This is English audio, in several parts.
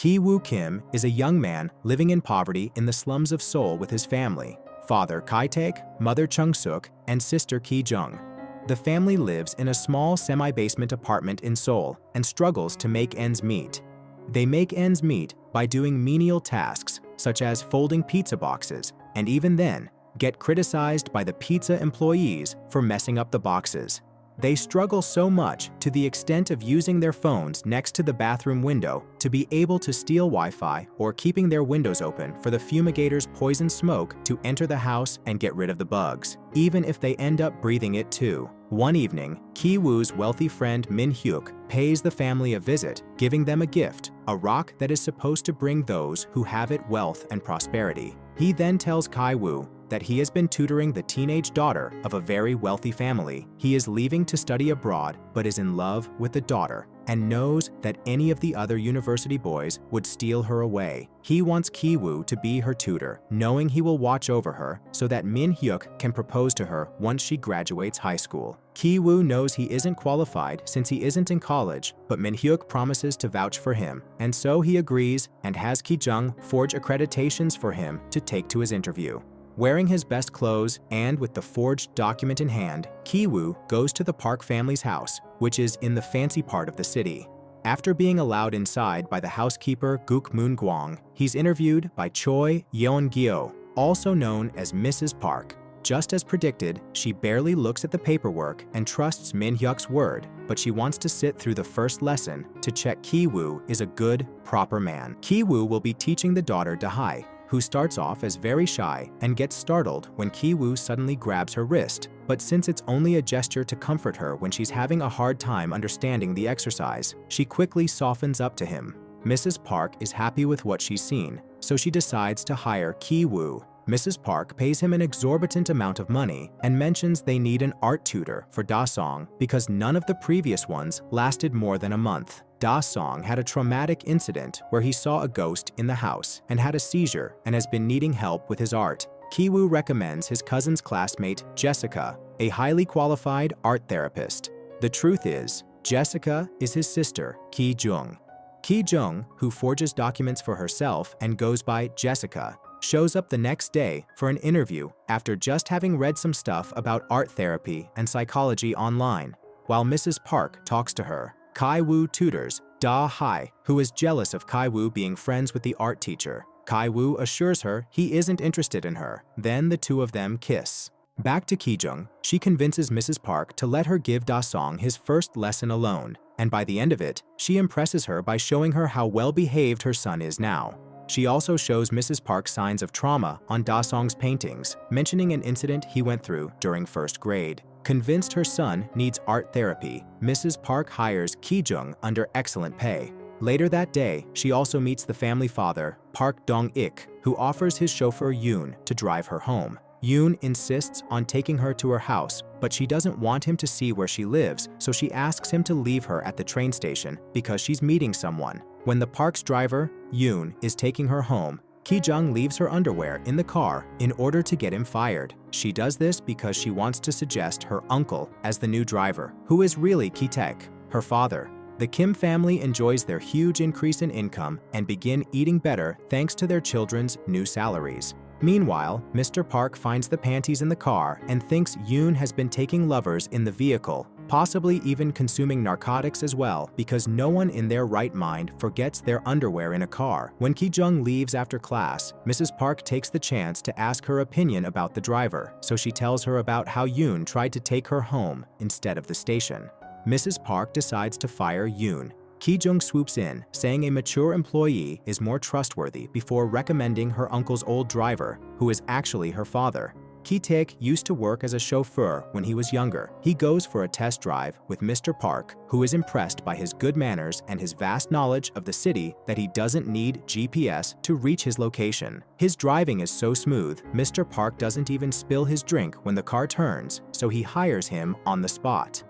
Ki-woo Kim is a young man living in poverty in the slums of Seoul with his family, father Kai-taek, mother Chung-suk, and sister Ki-jung. The family lives in a small semi-basement apartment in Seoul and struggles to make ends meet. They make ends meet by doing menial tasks such as folding pizza boxes, and even then, get criticized by the pizza employees for messing up the boxes. They struggle so much to the extent of using their phones next to the bathroom window to be able to steal Wi-Fi or keeping their windows open for the fumigator's poison smoke to enter the house and get rid of the bugs, even if they end up breathing it too. One evening, Ki-woo's wealthy friend Min-hyuk pays the family a visit, giving them a gift, a rock that is supposed to bring those who have it wealth and prosperity. He then tells Ki-woo that he has been tutoring the teenage daughter of a very wealthy family. He is leaving to study abroad but is in love with the daughter and knows that any of the other university boys would steal her away. He wants Ki-woo to be her tutor, knowing he will watch over her so that Min-hyuk can propose to her once she graduates high school. Ki-woo knows he isn't qualified since he isn't in college, but Min-hyuk promises to vouch for him, and so he agrees and has Ki-jung forge accreditations for him to take to his interview. Wearing his best clothes and with the forged document in hand, Ki-woo goes to the Park family's house, which is in the fancy part of the city. After being allowed inside by the housekeeper Guk Moon-gwang, he's interviewed by Choi Yeon-gyo, also known as Mrs. Park. Just as predicted, she barely looks at the paperwork and trusts Min-hyuk's word, but she wants to sit through the first lesson to check Ki-woo is a good, proper man. Ki-woo will be teaching the daughter Dahae, who starts off as very shy and gets startled when Ki-woo suddenly grabs her wrist, but since it's only a gesture to comfort her when she's having a hard time understanding the exercise, she quickly softens up to him. Mrs. Park is happy with what she's seen, so she decides to hire Ki-woo. Mrs. Park pays him an exorbitant amount of money and mentions they need an art tutor for Da-song because none of the previous ones lasted more than a month. Da-song had a traumatic incident where he saw a ghost in the house and had a seizure and has been needing help with his art. Ki-woo recommends his cousin's classmate, Jessica, a highly qualified art therapist. The truth is, Jessica is his sister, Ki-jung. Ki-jung, who forges documents for herself and goes by Jessica, shows up the next day for an interview after just having read some stuff about art therapy and psychology online. While Mrs. Park talks to her, Ki-woo tutors Da-hae, who is jealous of Ki-woo being friends with the art teacher. Ki-woo assures her he isn't interested in her. Then the two of them kiss. Back to Ki-jung, she convinces Mrs. Park to let her give Da-song his first lesson alone, and by the end of it, she impresses her by showing her how well-behaved her son is now. She also shows Mrs. Park signs of trauma on Da-song's paintings, mentioning an incident he went through during first grade. Convinced her son needs art therapy, Mrs. Park hires Ki-jung under excellent pay. Later that day, she also meets the family father, Park Dong-ik, who offers his chauffeur Yoon to drive her home. Yoon insists on taking her to her house, but she doesn't want him to see where she lives, so she asks him to leave her at the train station because she's meeting someone. When the Park's driver, Yoon, is taking her home, Ki-jung leaves her underwear in the car in order to get him fired. She does this because she wants to suggest her uncle as the new driver, who is really Ki-taek, her father. The Kim family enjoys their huge increase in income and begin eating better thanks to their children's new salaries. Meanwhile, Mr. Park finds the panties in the car and thinks Yoon has been taking lovers in the vehicle, possibly even consuming narcotics as well, because no one in their right mind forgets their underwear in a car. When Ki-jung leaves after class, Mrs. Park takes the chance to ask her opinion about the driver, so she tells her about how Yoon tried to take her home instead of the station. Mrs. Park decides to fire Yoon. Ki-jung swoops in, saying a mature employee is more trustworthy before recommending her uncle's old driver, who is actually her father. Ki-taek used to work as a chauffeur when he was younger. He goes for a test drive with Mr. Park, who is impressed by his good manners and his vast knowledge of the city that he doesn't need GPS to reach his location. His driving is so smooth, Mr. Park doesn't even spill his drink when the car turns, so he hires him on the spot.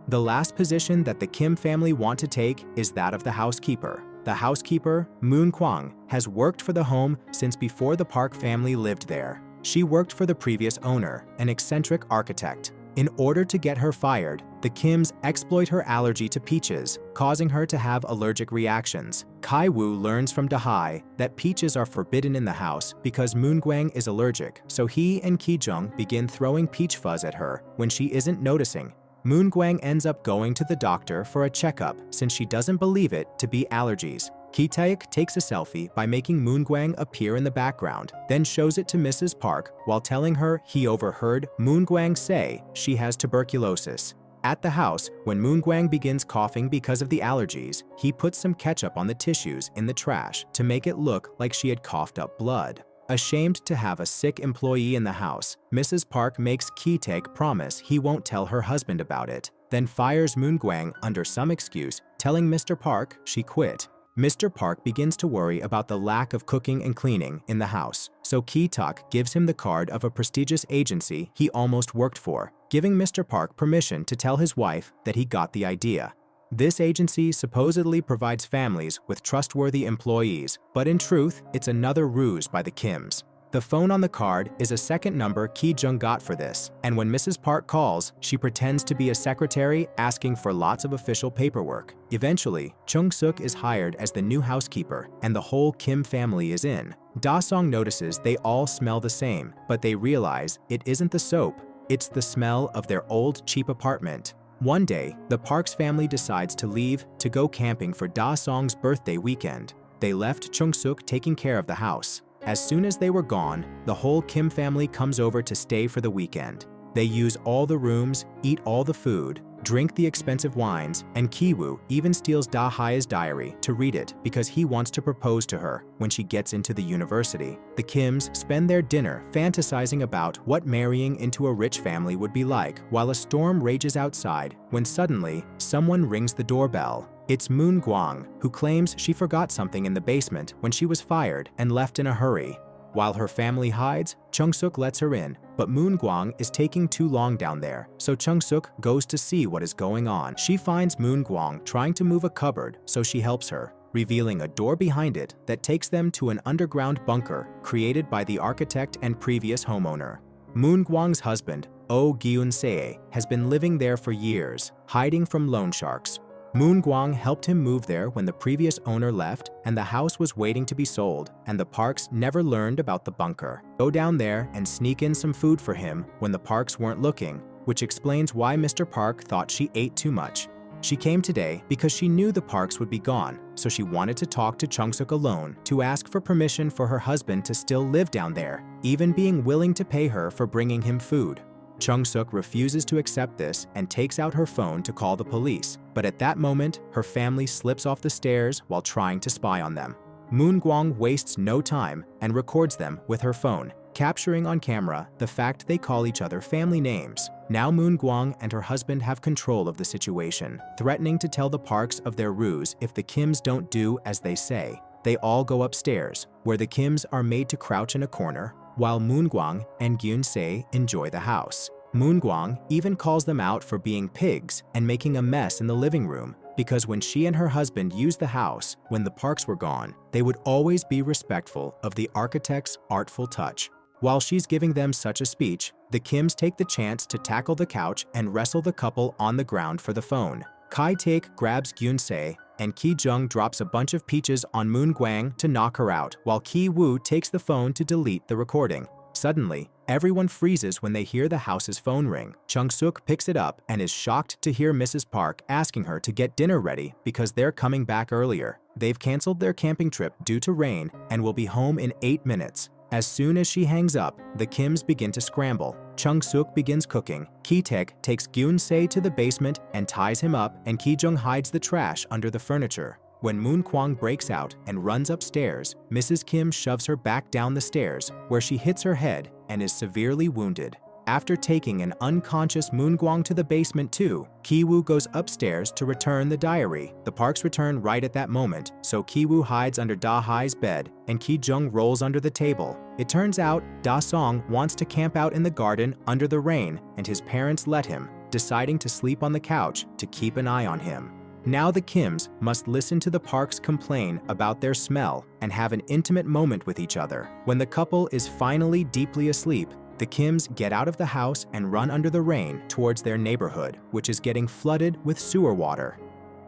The last position that the Kim family want to take is that of the housekeeper. The housekeeper, Moon Kwang, has worked for the home since before the Park family lived there. She worked for the previous owner, an eccentric architect. In order to get her fired, the Kims exploit her allergy to peaches, causing her to have allergic reactions. Kai-woo learns from Da-hai that peaches are forbidden in the house because Moon-gwang is allergic, so he and Ki-jung begin throwing peach fuzz at her when she isn't noticing. Moon-gwang ends up going to the doctor for a checkup since she doesn't believe it to be allergies. Ki-taek takes a selfie by making Moon-gwang appear in the background, then shows it to Mrs. Park while telling her he overheard Moon-gwang say she has tuberculosis. At the house, when Moon-gwang begins coughing because of the allergies, he puts some ketchup on the tissues in the trash to make it look like she had coughed up blood. Ashamed to have a sick employee in the house, Mrs. Park makes Ki-taek promise he won't tell her husband about it, then fires Moon-gwang under some excuse, telling Mr. Park she quit. Mr. Park begins to worry about the lack of cooking and cleaning in the house, so Ki-tak gives him the card of a prestigious agency he almost worked for, giving Mr. Park permission to tell his wife that he got the idea. This agency supposedly provides families with trustworthy employees, but in truth, it's another ruse by the Kims. The phone on the card is a second number Ki-jung got for this, and when Mrs. Park calls, she pretends to be a secretary asking for lots of official paperwork. Eventually, Chung-suk is hired as the new housekeeper, and the whole Kim family is in. Da-song notices they all smell the same, but they realize it isn't the soap, it's the smell of their old cheap apartment. One day, the Parks family decides to leave to go camping for Da-song's birthday weekend. They left Chung-suk taking care of the house. As soon as they were gone, the whole Kim family comes over to stay for the weekend. They use all the rooms, eat all the food, drink the expensive wines, and Ki-woo even steals Da-hai's diary to read it because he wants to propose to her when she gets into the university. The Kims spend their dinner fantasizing about what marrying into a rich family would be like while a storm rages outside when suddenly someone rings the doorbell. It's Moon-gwang, who claims she forgot something in the basement when she was fired and left in a hurry. While her family hides, Chung-suk lets her in, but Moon-gwang is taking too long down there, so Chung-suk goes to see what is going on. She finds Moon-gwang trying to move a cupboard, so she helps her, revealing a door behind it that takes them to an underground bunker created by the architect and previous homeowner. Moon-gwang's husband, Oh Gyun-seo, has been living there for years, hiding from loan sharks. Moon-gwang helped him move there when the previous owner left and the house was waiting to be sold, and the Parks never learned about the bunker. Go down there and sneak in some food for him when the Parks weren't looking, which explains why Mr. Park thought she ate too much. She came today because she knew the Parks would be gone, so she wanted to talk to Chung-suk alone to ask for permission for her husband to still live down there, even being willing to pay her for bringing him food. Chung-suk refuses to accept this and takes out her phone to call the police, but at that moment, her family slips off the stairs while trying to spy on them. Moon-gwang wastes no time and records them with her phone, capturing on camera the fact they call each other family names. Now Moon-gwang and her husband have control of the situation, threatening to tell the Parks of their ruse if the Kims don't do as they say. They all go upstairs, where the Kims are made to crouch in a corner, while Moon-gwang and Gyun-seo enjoy the house. Moon-gwang even calls them out for being pigs and making a mess in the living room, because when she and her husband used the house when the Parks were gone, they would always be respectful of the architect's artful touch. While she's giving them such a speech, the Kims take the chance to tackle the couch and wrestle the couple on the ground for the phone. Kai-taek grabs Gyun-seo, and Ki-jung drops a bunch of peaches on Moon-gwang to knock her out, while Ki-woo takes the phone to delete the recording. Suddenly, everyone freezes when they hear the house's phone ring. Chung-suk picks it up and is shocked to hear Mrs. Park asking her to get dinner ready because they're coming back earlier. They've canceled their camping trip due to rain and will be home in 8 minutes. As soon as she hangs up, the Kims begin to scramble. Chung-suk begins cooking. Ki-taek takes Gyun-seo to the basement and ties him up, and Ki-jung hides the trash under the furniture. When Moon-gwang breaks out and runs upstairs, Mrs. Kim shoves her back down the stairs, where she hits her head and is severely wounded. After taking an unconscious Moon-gwang to the basement too, Ki-woo goes upstairs to return the diary. The Parks return right at that moment, so Ki-woo hides under Da-hai's bed and Ki-jung rolls under the table. It turns out Da-song wants to camp out in the garden under the rain, and his parents let him, deciding to sleep on the couch to keep an eye on him. Now the Kims must listen to the Parks complain about their smell and have an intimate moment with each other. When the couple is finally deeply asleep, the Kims get out of the house and run under the rain towards their neighborhood, which is getting flooded with sewer water.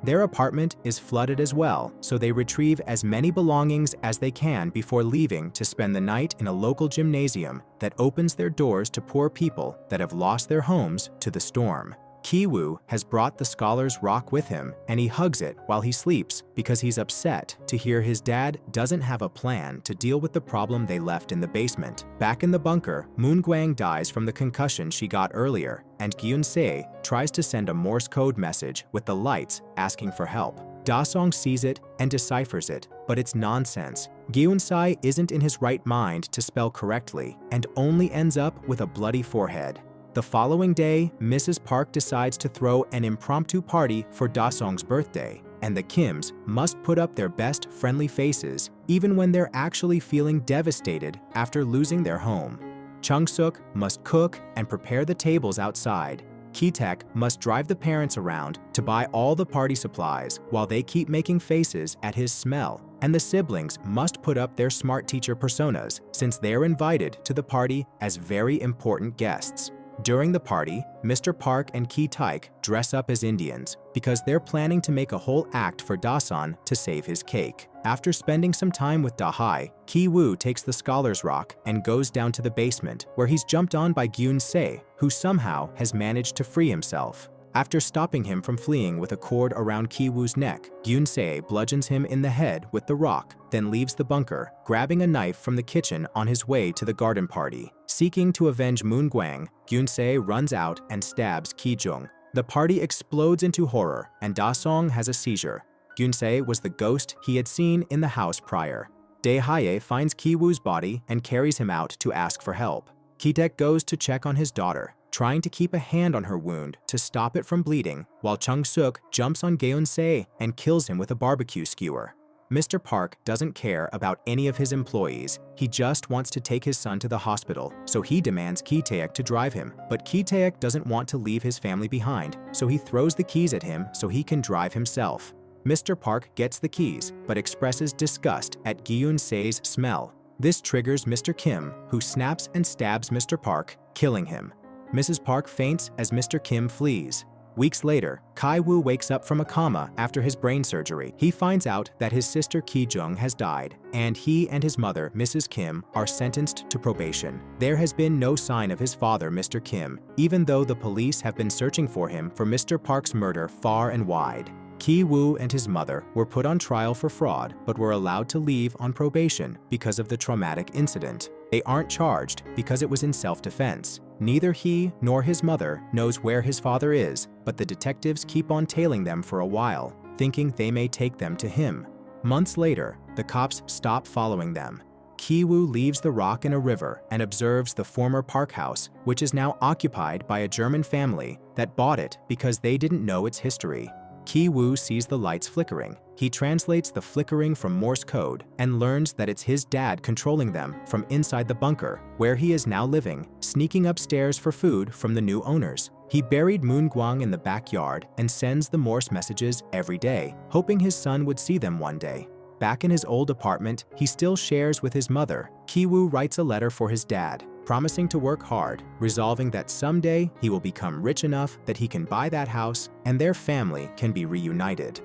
Their apartment is flooded as well, so they retrieve as many belongings as they can before leaving to spend the night in a local gymnasium that opens their doors to poor people that have lost their homes to the storm. Ki-woo has brought the Scholar's Rock with him, and he hugs it while he sleeps because he's upset to hear his dad doesn't have a plan to deal with the problem they left in the basement. Back in the bunker, Moon-gwang dies from the concussion she got earlier, and Gyun-se tries to send a Morse code message with the lights asking for help. Da-song sees it and deciphers it, but it's nonsense. Gyun-se isn't in his right mind to spell correctly and only ends up with a bloody forehead. The following day, Mrs. Park decides to throw an impromptu party for Da-song's birthday, and the Kims must put up their best friendly faces even when they're actually feeling devastated after losing their home. Chung-suk must cook and prepare the tables outside. Ki-taek must drive the parents around to buy all the party supplies while they keep making faces at his smell. And the siblings must put up their smart teacher personas since they're invited to the party as very important guests. During the party, Mr. Park and Ki-taek dress up as Indians because they're planning to make a whole act for Da-san to save his cake. After spending some time with Da-hai, Ki-woo takes the Scholar's Rock and goes down to the basement where he's jumped on by Gyun-se, who somehow has managed to free himself. After stopping him from fleeing with a cord around Ki-woo's neck, Gyun-se bludgeons him in the head with the rock, then leaves the bunker, grabbing a knife from the kitchen on his way to the garden party. Seeking to avenge Moon-gwang, Gyun-se runs out and stabs Ki-jung. The party explodes into horror, and Da-song has a seizure. Gyun-se was the ghost he had seen in the house prior. Dae-hae finds Ki-woo's body and carries him out to ask for help. Ki-taek goes to check on his daughter, trying to keep a hand on her wound to stop it from bleeding, while Chung-suk jumps on Gyun-se and kills him with a barbecue skewer. Mr. Park doesn't care about any of his employees. He just wants to take his son to the hospital, so he demands Ki-taek to drive him. But Ki-taek doesn't want to leave his family behind, so he throws the keys at him so he can drive himself. Mr. Park gets the keys, but expresses disgust at Gyun-se's smell. This triggers Mr. Kim, who snaps and stabs Mr. Park, killing him. Mrs. Park faints as Mr. Kim flees. Weeks later, Kai-woo wakes up from a coma after his brain surgery. He finds out that his sister Ki-jung has died, and he and his mother, Mrs. Kim, are sentenced to probation. There has been no sign of his father, Mr. Kim, even though the police have been searching for him for Mr. Park's murder far and wide. Ki-woo and his mother were put on trial for fraud, but were allowed to leave on probation because of the traumatic incident. They aren't charged because it was in self-defense. Neither he nor his mother knows where his father is, but the detectives keep on tailing them for a while, thinking they may take them to him. Months later, the cops stop following them. Ki-woo leaves the rock in a river and observes the former Park house, which is now occupied by a German family that bought it because they didn't know its history. Ki-woo sees the lights flickering. He translates the flickering from Morse code and learns that it's his dad controlling them from inside the bunker, where he is now living, sneaking upstairs for food from the new owners. He buried Moon-gwang in the backyard and sends the Morse messages every day, hoping his son would see them one day. Back in his old apartment, he still shares with his mother. Ki-woo writes a letter for his dad, promising to work hard, resolving that someday he will become rich enough that he can buy that house and their family can be reunited.